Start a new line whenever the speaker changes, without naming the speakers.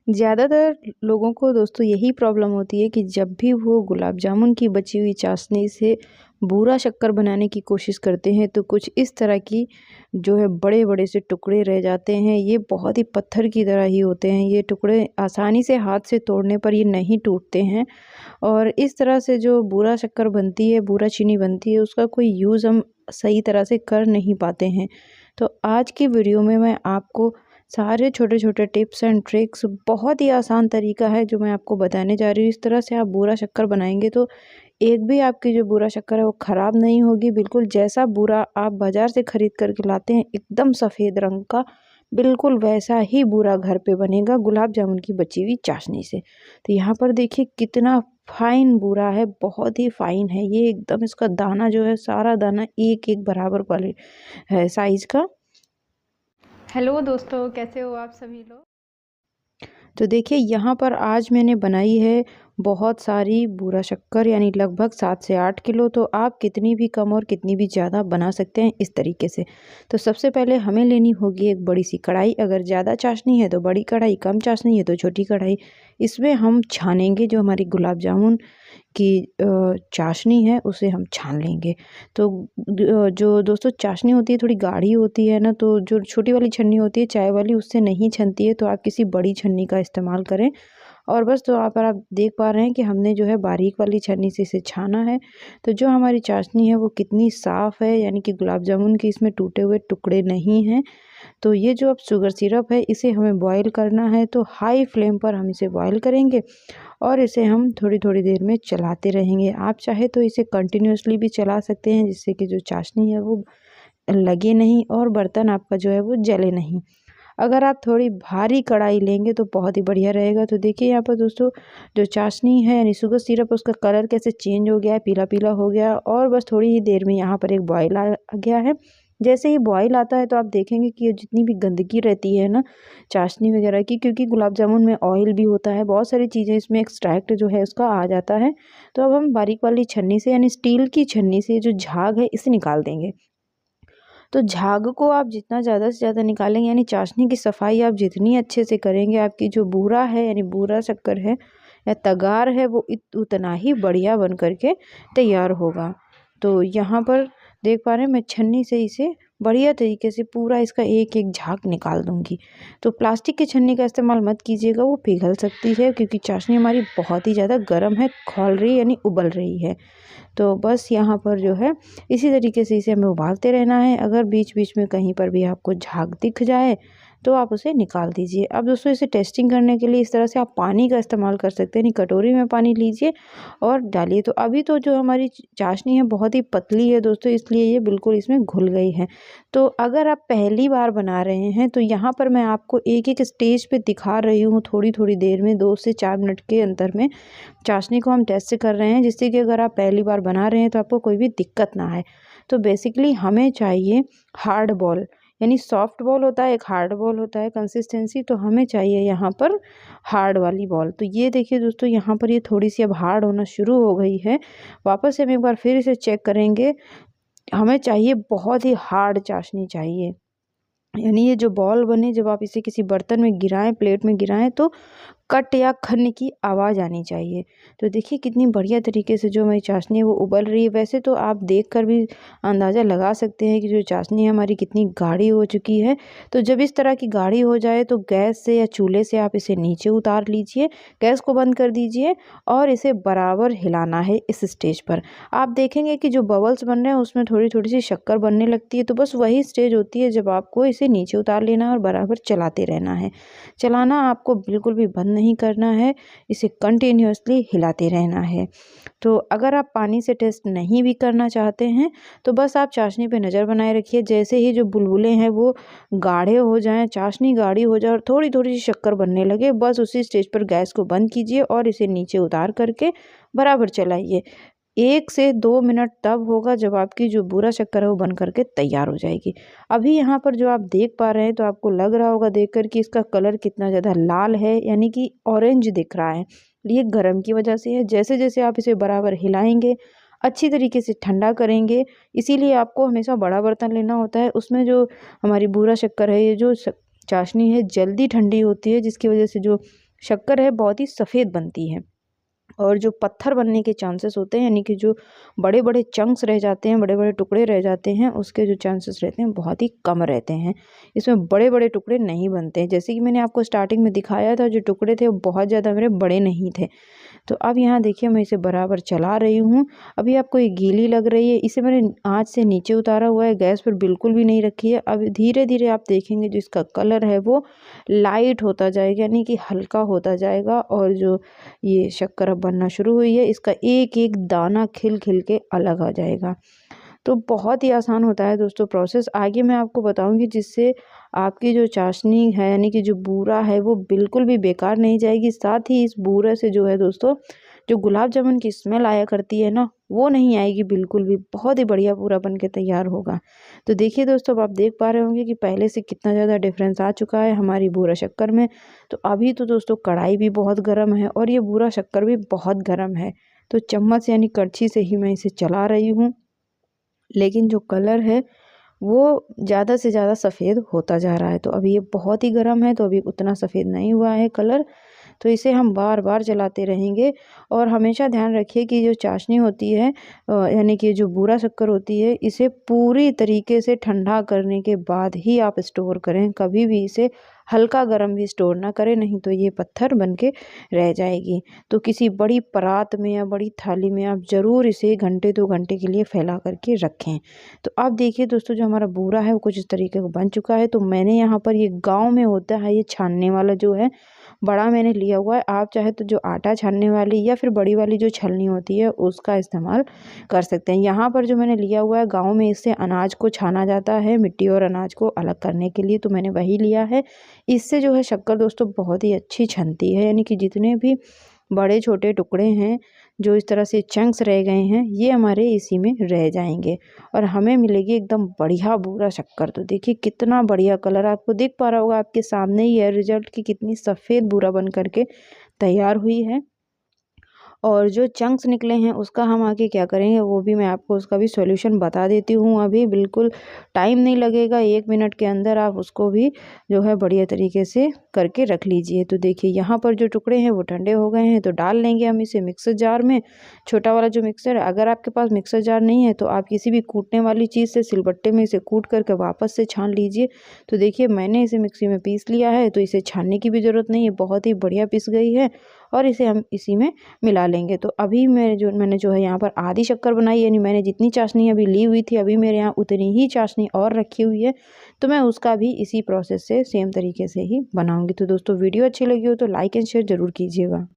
ज़्यादातर लोगों को दोस्तों यही प्रॉब्लम होती है कि जब भी वो गुलाब जामुन की बची हुई चाशनी से बूरा शक्कर बनाने की कोशिश करते हैं तो कुछ इस तरह की जो है बड़े-बड़े से टुकड़े रह जाते हैं। ये बहुत ही पत्थर की तरह ही होते हैं। ये टुकड़े आसानी से हाथ से तोड़ने पर ये नहीं टूटते हैं और इस तरह से जो बूरा शक्कर बनती है, बूरा चीनी बनती है, उसका कोई यूज़ हम सही तरह से कर नहीं पाते हैं। तो आज की वीडियो में मैं आपको सारे छोटे-छोटे टिप्स एंड ट्रिक्स, बहुत ही आसान तरीका है जो मैं आपको बताने जा रही हूँ। इस तरह से आप बूरा शक्कर बनाएँगे तो एक भी आपकी जो बूरा शक्कर है वो ख़राब नहीं होगी। बिल्कुल जैसा बूरा आप बाज़ार से ख़रीद कर के लाते हैं एकदम सफ़ेद रंग का, बिल्कुल वैसा ही बूरा घर पे बनेगा गुलाब जामुन की बची हुई चाशनी से। तो यहाँ पर देखिए कितना फ़ाइन बूरा है, बहुत ही फ़ाइन है ये। एकदम इसका दाना जो है, सारा दाना एक-एक बराबर वाले है साइज़ का।
हेलो दोस्तों, कैसे हो आप सभी लोग।
तो देखिए यहाँ पर आज मैंने बनाई है बहुत सारी बूरा शक्कर, यानी लगभग 7 से 8 किलो। तो आप कितनी भी कम और कितनी भी ज़्यादा बना सकते हैं इस तरीके से। तो सबसे पहले हमें लेनी होगी एक बड़ी सी कढ़ाई। अगर ज़्यादा चाशनी है तो बड़ी कढ़ाई, कम चाशनी है तो छोटी कढ़ाई। इसमें हम छानेंगे जो हमारी गुलाब जामुन की चाशनी है उसे हम छान लेंगे। तो जो दोस्तों चाशनी होती है थोड़ी गाढ़ी होती है ना, तो जो छोटी वाली छन्नी होती है चाय वाली उससे नहीं छनती है, तो आप किसी बड़ी छन्नी का इस्तेमाल करें। और बस तो यहाँ पर आप देख पा रहे हैं कि हमने जो है बारीक वाली छन्नी से इसे छाना है। तो जो हमारी चाशनी है वो कितनी साफ़ है, यानी कि गुलाब जामुन के इसमें टूटे हुए टुकड़े नहीं हैं। तो ये जो अब शुगर सिरप है इसे हमें बॉयल करना है, तो हाई फ्लेम पर हम इसे बॉयल करेंगे और इसे हम थोड़ी-थोड़ी देर में चलाते रहेंगे। आप चाहे तो इसे कंटिन्यूअसली भी चला सकते हैं, जिससे कि जो चाशनी है वो लगे नहीं और बर्तन आपका जो है वो जले नहीं। अगर आप थोड़ी भारी कढ़ाई लेंगे तो बहुत ही बढ़िया रहेगा। तो देखिए यहाँ पर दोस्तों जो चाशनी है यानी शुगर सिरप, उसका कलर कैसे चेंज हो गया है, पीला-पीला हो गया और बस थोड़ी ही देर में यहाँ पर एक बॉयल आ गया है। जैसे ही बॉयल आता है तो आप देखेंगे कि ये जितनी भी गंदगी रहती है ना चाशनी वगैरह की, क्योंकि गुलाब जामुन में ऑयल भी होता है, बहुत सारी चीज़ें इसमें एक्सट्रैक्ट जो है उसका आ जाता है। तो अब हम बारीक वाली छन्नी से, यानी स्टील की छन्नी से जो झाग है इसे निकाल देंगे। तो झाग को आप जितना ज़्यादा से ज़्यादा निकालेंगे, यानी चाशनी की सफाई आप जितनी अच्छे से करेंगे, आपकी जो बूरा है यानी बूरा शक्कर है या तगार है वो उतना ही बढ़िया बन कर के तैयार होगा। तो यहाँ पर देख पा रहे हैं मैं छन्नी से इसे बढ़िया तरीके से पूरा इसका एक-एक झाग निकाल दूँगी। तो प्लास्टिक की छन्नी का इस्तेमाल मत कीजिएगा, वो पिघल सकती है, क्योंकि चाशनी हमारी बहुत ही ज़्यादा गर्म है, खौल रही है यानी उबल रही है। तो बस यहाँ पर जो है इसी तरीके से इसे हमें उबालते रहना है। अगर बीच-बीच में कहीं पर भी आपको झाग दिख जाए तो आप उसे निकाल दीजिए। अब दोस्तों इसे टेस्टिंग करने के लिए इस तरह से आप पानी का इस्तेमाल कर सकते हैं। यानी कटोरी में पानी लीजिए और डालिए। तो अभी तो जो हमारी चाशनी है बहुत ही पतली है दोस्तों, इसलिए ये बिल्कुल इसमें घुल गई है। तो अगर आप पहली बार बना रहे हैं तो यहाँ पर मैं आपको एक-एक स्टेज पे दिखा रही हूँ, थोड़ी-थोड़ी देर में 2 से 4 मिनट के अंतर में चाशनी को हम टेस्ट कर रहे हैं, जिससे कि अगर आप पहली बार बना रहे हैं तो आपको कोई भी दिक्कत ना आए। तो बेसिकली हमें चाहिए हार्ड बॉल, यानी सॉफ्ट बॉल होता है, एक हार्ड बॉल होता है कंसिस्टेंसी, तो हमें चाहिए यहाँ पर हार्ड वाली बॉल। तो ये देखिए दोस्तों यहाँ पर ये थोड़ी-सी अब हार्ड होना शुरू हो गई है। वापस से हम एक बार फिर इसे चेक करेंगे। हमें चाहिए बहुत ही हार्ड चाशनी चाहिए। यानी ये जो बॉल बने, जब आप इसे किसी बर्तन में गिराएँ, प्लेट में गिराएँ तो कट या खन की आवाज़ आनी चाहिए। तो देखिए कितनी बढ़िया तरीके से जो हमारी चाशनी है वो उबल रही है। वैसे तो आप देखकर भी अंदाज़ा लगा सकते हैं कि जो चाशनी है हमारी कितनी गाढ़ी हो चुकी है। तो जब इस तरह की गाढ़ी हो जाए तो गैस से या चूल्हे से आप इसे नीचे उतार लीजिए, गैस को बंद कर दीजिए और इसे बराबर हिलाना है इस स्टेज पर। आप देखेंगे कि जो बबल्स बन रहे हैं उसमें थोड़ी-थोड़ी सी शक्कर बनने लगती है, तो बस वही स्टेज होती है जब आपको इसे नीचे उतार लेना है और बराबर चलाते रहना है। चलाना आपको बिल्कुल भी बंद नहीं करना है, इसे कंटिन्यूअसली हिलाते रहना है। तो अगर आप पानी से टेस्ट नहीं भी करना चाहते हैं तो बस आप चाशनी पे नज़र बनाए रखिए। जैसे ही जो बुलबुले हैं वो गाढ़े हो जाएँ, चाशनी गाढ़ी हो जाए और थोड़ी-थोड़ी सी शक्कर बनने लगे, बस उसी स्टेज पर गैस को बंद कीजिए और इसे नीचे उतार करके बराबर चलाइए। 1 से 2 मिनट तब होगा जब आपकी जो बूरा शक्कर है वो बन कर के तैयार हो जाएगी। अभी यहाँ पर जो आप देख पा रहे हैं तो आपको लग रहा होगा देखकर कि इसका कलर कितना ज़्यादा लाल है, यानी कि ऑरेंज दिख रहा है। ये गरम की वजह से है। जैसे-जैसे आप इसे बराबर हिलाएँगे, अच्छी तरीके से ठंडा करेंगे, इसीलिए आपको हमेशा बड़ा बर्तन लेना होता है। उसमें जो हमारी बूरा शक्कर है, ये जो चाशनी है जल्दी ठंडी होती है, जिसकी वजह से जो शक्कर है बहुत ही सफ़ेद बनती है। और जो पत्थर बनने के चांसेस होते हैं, यानी कि जो बड़े बड़े चंक्स रह जाते हैं, बड़े बड़े टुकड़े रह जाते हैं, उसके जो चांसेस रहते हैं बहुत ही कम रहते हैं। इसमें बड़े बड़े टुकड़े नहीं बनते हैं। जैसे कि मैंने आपको स्टार्टिंग में दिखाया था, जो टुकड़े थे वो बहुत ज़्यादा मेरे बड़े नहीं थे। तो अब यहाँ देखिए मैं इसे बराबर चला रही हूँ। अभी आपको ये गीली लग रही है, इसे मैंने आँच से नीचे उतारा हुआ है, गैस पर बिल्कुल भी नहीं रखी है। अब धीरे धीरे आप देखेंगे जो इसका कलर है वो लाइट होता जाएगा, यानी कि हल्का होता जाएगा। और जो ये शक्कर अब बनना शुरू हुई है, इसका एक एक दाना खिल खिल के अलग आ जाएगा। तो बहुत ही आसान होता है दोस्तों प्रोसेस। आगे मैं आपको बताऊंगी, जिससे आपकी जो चाशनी है, यानी कि जो बूरा है, वो बिल्कुल भी बेकार नहीं जाएगी। साथ ही इस बूरे से जो है दोस्तों, जो गुलाब जामुन की स्मेल आया करती है ना, वो नहीं आएगी बिल्कुल भी। बहुत ही बढ़िया पूरा बन के तैयार होगा। तो देखिए दोस्तों, अब आप देख पा रहे होंगे कि पहले से कितना ज़्यादा डिफरेंस आ चुका है हमारी बूरा शक्कर में। तो अभी तो दोस्तों कढ़ाई भी बहुत गर्म है और ये बूरा शक्कर भी बहुत गर्म है। तो चम्मच यानी करछी से ही मैं इसे चला रही हूँ, लेकिन जो कलर है वो ज़्यादा से ज़्यादा सफ़ेद होता जा रहा है। तो अभी ये बहुत ही गर्म है, तो अभी उतना सफ़ेद नहीं हुआ है कलर। तो इसे हम बार बार चलाते रहेंगे। और हमेशा ध्यान रखिए कि जो चाशनी होती है, यानी कि जो बूरा शक्कर होती है, इसे पूरी तरीके से ठंडा करने के बाद ही आप स्टोर करें। कभी भी इसे हल्का गर्म भी स्टोर ना करें, नहीं तो ये पत्थर बन के रह जाएगी। तो किसी बड़ी परात में या बड़ी थाली में आप ज़रूर इसे घंटे 2 घंटे के लिए फैला करके रखें। तो अब देखिए दोस्तों, जो हमारा बूरा है वो कुछ इस तरीके का बन चुका है। तो मैंने यहाँ पर, ये गाँव में होता है ये छानने वाला जो है बड़ा मैंने लिया हुआ है। आप चाहे तो जो आटा छानने वाली या फिर बड़ी वाली जो छलनी होती है उसका इस्तेमाल कर सकते हैं। यहाँ पर जो मैंने लिया हुआ है, गाँव में इससे अनाज को छाना जाता है, मिट्टी और अनाज को अलग करने के लिए, तो मैंने वही लिया है। इससे जो है शक्कर दोस्तों बहुत ही अच्छी छनती है, यानी कि जितने भी बड़े छोटे टुकड़े हैं, जो इस तरह से चंक्स रह गए हैं, ये हमारे इसी में रह जाएंगे और हमें मिलेगी एकदम बढ़िया बूरा शक्कर। तो देखिए कितना बढ़िया कलर आपको दिख पा रहा होगा, आपके सामने ही है रिजल्ट की कितनी सफ़ेद बूरा बन करके तैयार हुई है। और जो चंक्स निकले हैं उसका हम आगे क्या करेंगे, वो भी मैं आपको उसका भी सॉल्यूशन बता देती हूँ। अभी बिल्कुल टाइम नहीं लगेगा, 1 मिनट के अंदर आप उसको भी जो है बढ़िया तरीके से करके रख लीजिए। तो देखिए यहाँ पर जो टुकड़े हैं वो ठंडे हो गए हैं, तो डाल लेंगे हम इसे मिक्सर जार में। छोटा वाला जो मिक्सर है, अगर आपके पास मिक्सर जार नहीं है तो आप किसी भी कूटने वाली चीज़ से, सिलबट्टे में इसे कूट करके वापस से छान लीजिए। तो देखिए मैंने इसे मिक्सी में पीस लिया है, तो इसे छानने की भी ज़रूरत नहीं है, बहुत ही बढ़िया पिस गई है। और इसे हम इसी में मिला लेंगे। तो अभी मैंने जो है यहाँ पर आधी शक्कर बनाई, यानी मैंने जितनी चाशनी अभी ली हुई थी, अभी मेरे यहाँ उतनी ही चाशनी और रखी हुई है। तो मैं उसका भी इसी प्रोसेस से सेम तरीके से ही बनाऊंगी। तो दोस्तों वीडियो अच्छी लगी हो तो लाइक एंड शेयर ज़रूर कीजिएगा।